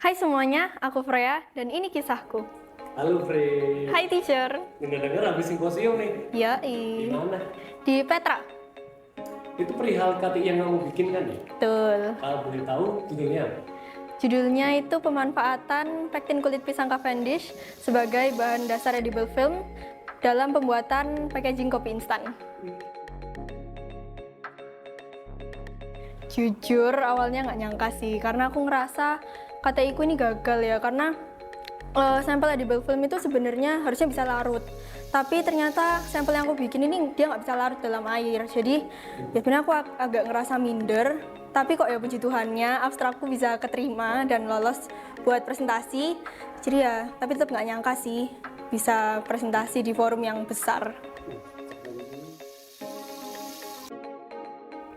Hai semuanya, aku Freya dan ini kisahku. Halo Fre. Hai teacher. Dengar-dengar habis simposium nih. Di Yoi. mana? Di Petra. Itu perihal KTI yang kamu bikin kan ya? Betul. Kalau boleh tahu judulnya apa? Judulnya itu pemanfaatan pektin kulit pisang Cavendish sebagai bahan dasar edible film dalam pembuatan packaging kopi instan. Jujur awalnya nggak nyangka sih, karena aku ngerasa KTI ku ini gagal ya, karena sampel edible film itu sebenarnya harusnya bisa larut. Tapi ternyata sampel yang aku bikin ini dia nggak bisa larut dalam air. Jadi ya sebenarnya aku agak ngerasa minder. Tapi kok ya puji Tuhannya abstrakku bisa keterima dan lolos buat presentasi. Jadi ya, tapi tetap nggak nyangka sih bisa presentasi di forum yang besar.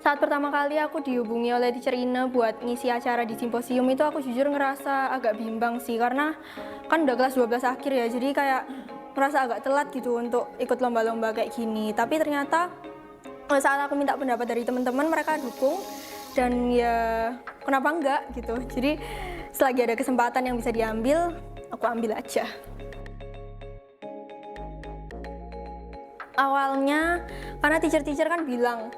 Saat pertama kali aku dihubungi oleh teacher Ina buat ngisi acara di simposium itu, aku jujur ngerasa agak bimbang sih, karena kan udah kelas 12 akhir ya, jadi kayak ngerasa agak telat gitu untuk ikut lomba-lomba kayak gini. Tapi ternyata saat aku minta pendapat dari teman-teman, mereka dukung dan ya kenapa enggak gitu. Jadi selagi ada kesempatan yang bisa diambil, aku ambil aja. Awalnya karena teacher-teacher kan bilang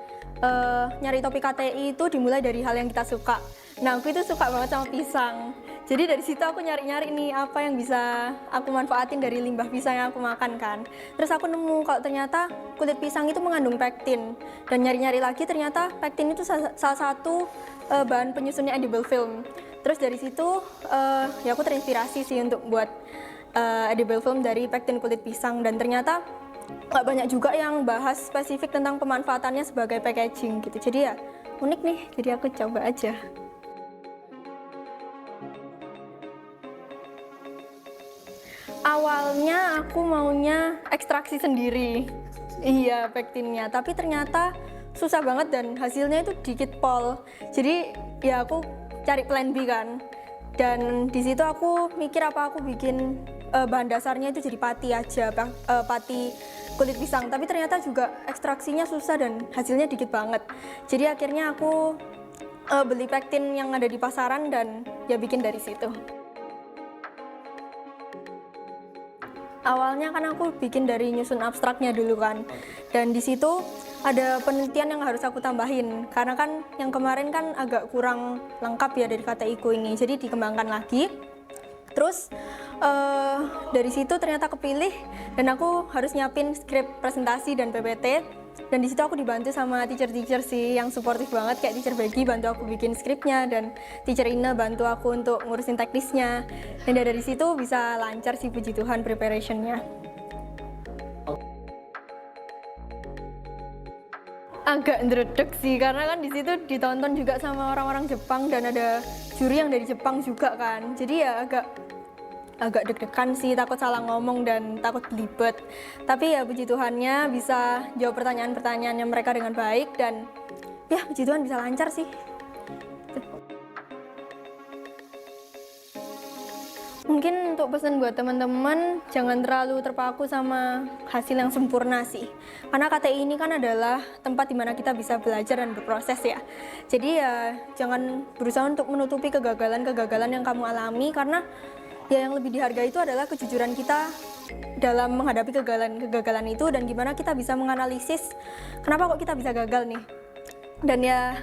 nyari topik KTI itu dimulai dari hal yang kita suka. Nah, aku itu suka banget sama pisang. Jadi dari situ aku nyari-nyari nih apa yang bisa aku manfaatin dari limbah pisang yang aku makan kan. Terus aku nemu kalau ternyata kulit pisang itu mengandung pektin. Dan nyari-nyari lagi ternyata pektin itu salah satu bahan penyusunnya edible film. Terus dari situ ya aku terinspirasi sih untuk buat edible film dari pektin kulit pisang, dan ternyata nggak banyak juga yang bahas spesifik tentang pemanfaatannya sebagai packaging gitu. Jadi ya unik nih, jadi aku coba aja. Awalnya aku maunya ekstraksi sendiri, iya pektinnya, tapi ternyata susah banget dan hasilnya itu dikit pol. Jadi ya aku cari plan B kan, dan di situ aku mikir apa aku bikin bahan dasarnya itu jadi pati aja, pati kulit pisang, tapi ternyata juga ekstraksinya susah dan hasilnya dikit banget. Jadi akhirnya aku beli pektin yang ada di pasaran dan ya bikin dari situ. Awalnya kan aku bikin dari nyusun abstraknya dulu kan, dan di situ ada penelitian yang harus aku tambahin karena kan yang kemarin kan agak kurang lengkap ya dari KTI ku ini, jadi dikembangkan lagi. Terus dari situ ternyata kepilih dan aku harus nyiapin skrip presentasi dan PPT, dan di situ aku dibantu sama teacher-teacher sih yang suportif banget, kayak teacher Becky bantu aku bikin skripnya dan teacher Ina bantu aku untuk ngurusin teknisnya, dan dari situ bisa lancar sih puji Tuhan preparationnya. Agak ndredeg sih karena kan di situ ditonton juga sama orang-orang Jepang dan ada juri yang dari Jepang juga kan, jadi ya agak deg-degan sih, takut salah ngomong dan takut belibet. Tapi ya puji Tuhannya bisa jawab pertanyaan-pertanyaannya mereka dengan baik, dan ya puji Tuhan bisa lancar sih. Mungkin untuk pesan buat teman-teman, jangan terlalu terpaku sama hasil yang sempurna sih. Karena KTI ini kan adalah tempat dimana kita bisa belajar dan berproses ya. Jadi ya jangan berusaha untuk menutupi kegagalan-kegagalan yang kamu alami, karena ya yang lebih dihargai itu adalah kejujuran kita dalam menghadapi kegagalan itu, dan gimana kita bisa menganalisis kenapa kok kita bisa gagal nih. Dan ya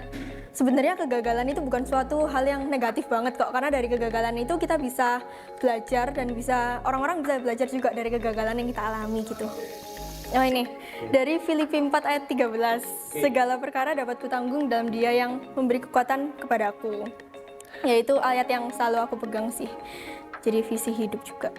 sebenarnya kegagalan itu bukan suatu hal yang negatif banget kok, karena dari kegagalan itu kita bisa belajar dan bisa orang-orang bisa belajar juga dari kegagalan yang kita alami gitu. Oh ini dari Filipi 4 ayat 13, segala perkara dapat kutanggung dalam Dia yang memberi kekuatan kepadaku. Yaitu ayat yang selalu aku pegang sih, jadi visi hidup juga.